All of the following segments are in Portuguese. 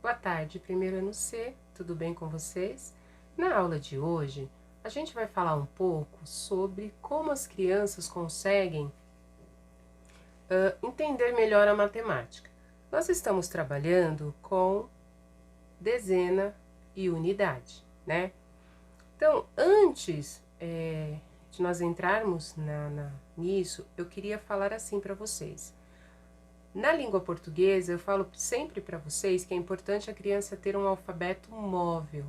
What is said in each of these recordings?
Boa tarde, primeiro ano C, tudo bem com vocês? Na aula de hoje, a gente vai falar um pouco sobre como as crianças conseguem entender melhor a matemática. Nós estamos trabalhando com dezena e unidade, né? Então, antes de nós entrarmos nisso, eu queria falar assim para vocês. Na língua portuguesa, eu falo sempre para vocês que é importante a criança ter um alfabeto móvel.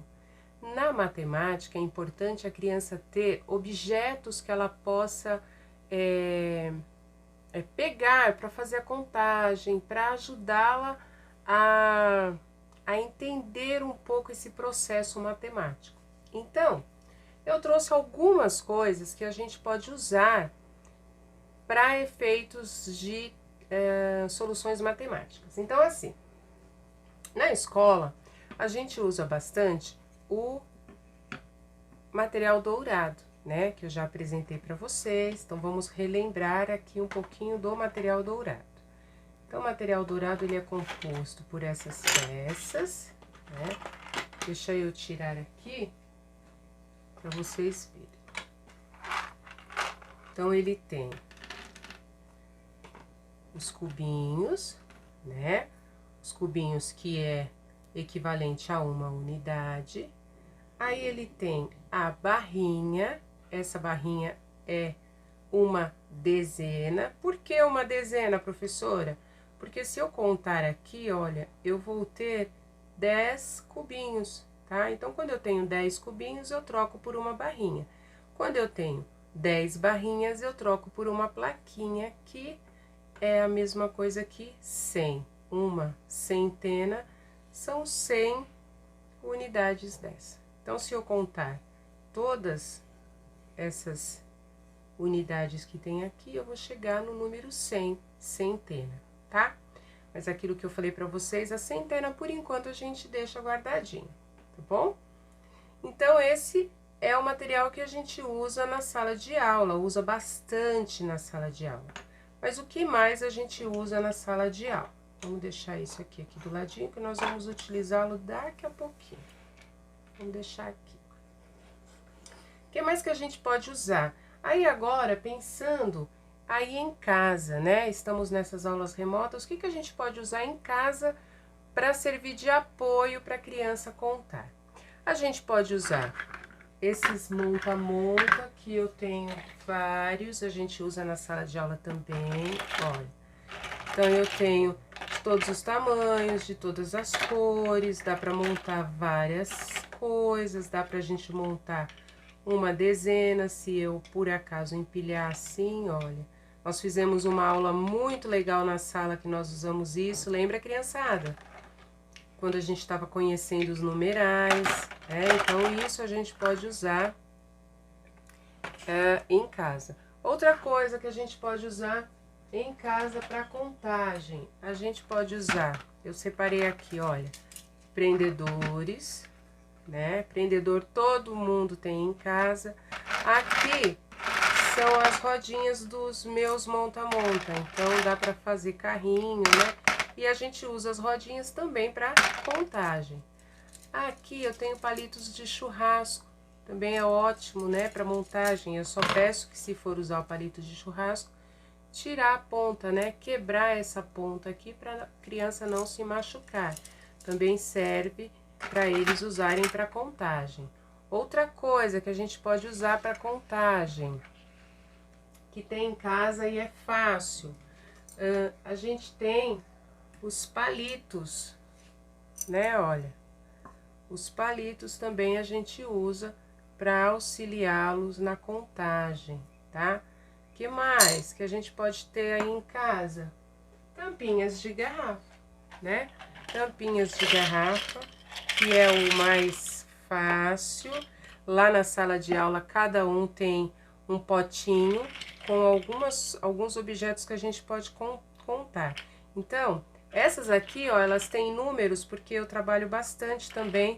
Na matemática, é importante a criança ter objetos que ela possa pegar para fazer a contagem, para ajudá-la a entender um pouco esse processo matemático. Então, eu trouxe algumas coisas que a gente pode usar para efeitos de soluções matemáticas. Então, assim, na escola, a gente usa bastante o material dourado, né? Que eu já apresentei para vocês. Então, vamos relembrar aqui um pouquinho do material dourado. Então, o material dourado, ele é composto por essas peças, né? Deixa eu tirar aqui para vocês verem. Então, ele tem os cubinhos, né? Os cubinhos que é equivalente a uma unidade. Aí ele tem a barrinha, essa barrinha é uma dezena. Por que uma dezena, professora? Porque se eu contar aqui, olha, eu vou ter 10 cubinhos, tá? Então, quando eu tenho 10 cubinhos, eu troco por uma barrinha. Quando eu tenho 10 barrinhas, eu troco por uma plaquinha, que é a mesma coisa que 100. Uma centena são 100 unidades dessa. Então, se eu contar todas essas unidades que tem aqui, eu vou chegar no número 100, centena, tá? Mas aquilo que eu falei para vocês, a centena, por enquanto, a gente deixa guardadinho, tá bom? Então, esse é o material que a gente usa na sala de aula, usa bastante na sala de aula. Mas o que mais a gente usa na sala de aula? Vamos deixar isso aqui do ladinho, que nós vamos utilizá-lo daqui a pouquinho. Vamos deixar aqui. O que mais que a gente pode usar? Aí agora, pensando aí em casa, né? Estamos nessas aulas remotas, o que a gente pode usar em casa para servir de apoio para a criança contar? A gente pode usar esses monta-monta, que eu tenho vários, a gente usa na sala de aula também, olha. Então, eu tenho de todos os tamanhos, de todas as cores, dá para montar várias coisas, dá pra gente montar uma dezena, se eu por acaso empilhar assim, olha. Nós fizemos uma aula muito legal na sala que nós usamos isso, lembra, criançada? Quando a gente estava conhecendo os numerais, então isso a gente pode usar em casa. Outra coisa que a gente pode usar em casa para contagem, a gente pode usar, eu separei aqui, olha, prendedores, né? Prendedor todo mundo tem em casa. Aqui são as rodinhas dos meus monta-monta, então dá para fazer carrinho, né? E a gente usa as rodinhas também para contagem. Aqui eu tenho palitos de churrasco, também é ótimo, né, para montagem. Eu só peço que, se for usar o palito de churrasco, tirar a ponta, né, quebrar essa ponta aqui para a criança não se machucar. Também serve para eles usarem para contagem. Outra coisa que a gente pode usar para contagem, que tem em casa e é fácil, a gente tem os palitos, né? Olha, os palitos também a gente usa para auxiliá-los na contagem, tá? Que mais que a gente pode ter aí em casa? Tampinhas de garrafa, né? Tampinhas de garrafa, que é o mais fácil. Lá na sala de aula, cada um tem um potinho com alguns objetos que a gente pode contar. Então, essas aqui, ó, elas têm números, porque eu trabalho bastante também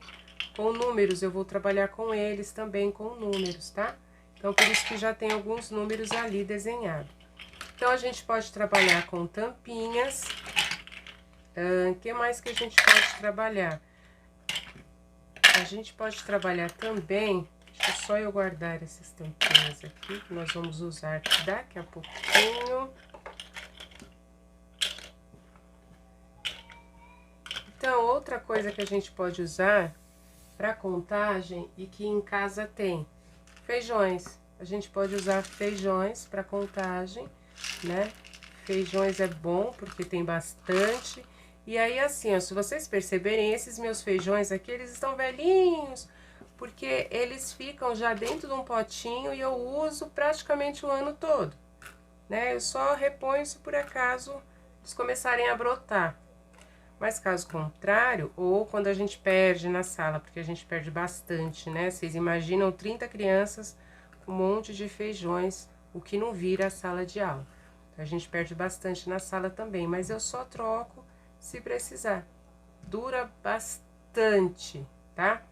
com números. Eu vou trabalhar com eles também com números, tá? Então, por isso que já tem alguns números ali desenhados. Então, a gente pode trabalhar com tampinhas O que mais que a gente pode trabalhar? A gente pode trabalhar também, deixa só eu guardar essas tampinhas aqui, que nós vamos usar daqui a pouquinho. Então, outra coisa que a gente pode usar para contagem e que em casa tem, feijões. A gente pode usar feijões para contagem, né? Feijões é bom porque tem bastante. E aí, assim, ó, se vocês perceberem, esses meus feijões aqui, eles estão velhinhos, porque eles ficam já dentro de um potinho e eu uso praticamente o ano todo, né? Eu só reponho se por acaso eles começarem a brotar. Mas caso contrário, ou quando a gente perde na sala, porque a gente perde bastante, né? Vocês imaginam 30 crianças com um monte de feijões, o que não vira a sala de aula. A gente perde bastante na sala também, mas eu só troco se precisar. Dura bastante, tá?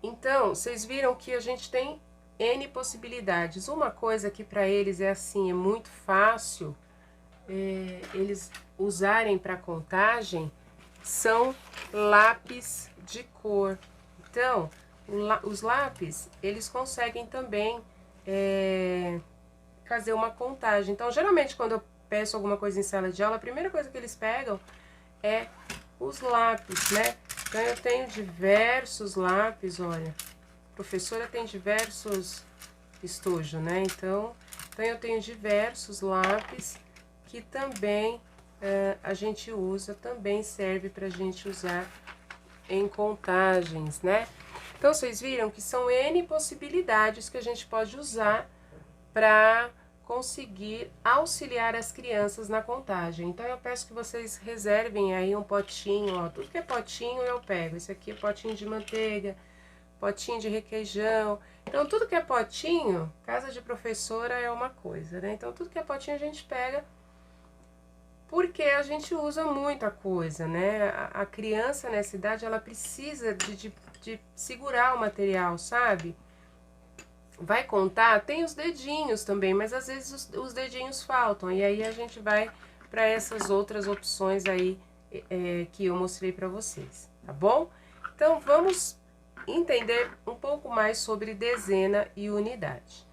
Então, vocês viram que a gente tem N possibilidades. Uma coisa que para eles é assim, é muito fácil eles usarem para contagem são lápis de cor. Então, os lápis, eles conseguem também fazer uma contagem. Então, geralmente, quando eu peço alguma coisa em sala de aula, a primeira coisa que eles pegam é os lápis, né? Então, eu tenho diversos lápis, olha. A professora tem diversos estojos, né? Então eu tenho diversos lápis que também a gente usa, também serve pra gente usar em contagens, né? Então, vocês viram que são N possibilidades que a gente pode usar para conseguir auxiliar as crianças na contagem. Então, eu peço que vocês reservem aí um potinho, ó, tudo que é potinho eu pego. Esse aqui é potinho de manteiga, potinho de requeijão. Então, tudo que é potinho, casa de professora é uma coisa, né? Então, tudo que é potinho a gente pega porque a gente usa muita coisa, né? A criança nessa idade, ela precisa de segurar o material, sabe? Vai contar, tem os dedinhos também, mas às vezes os dedinhos faltam. E aí a gente vai para essas outras opções aí que eu mostrei para vocês, tá bom? Então, vamos entender um pouco mais sobre dezena e unidade.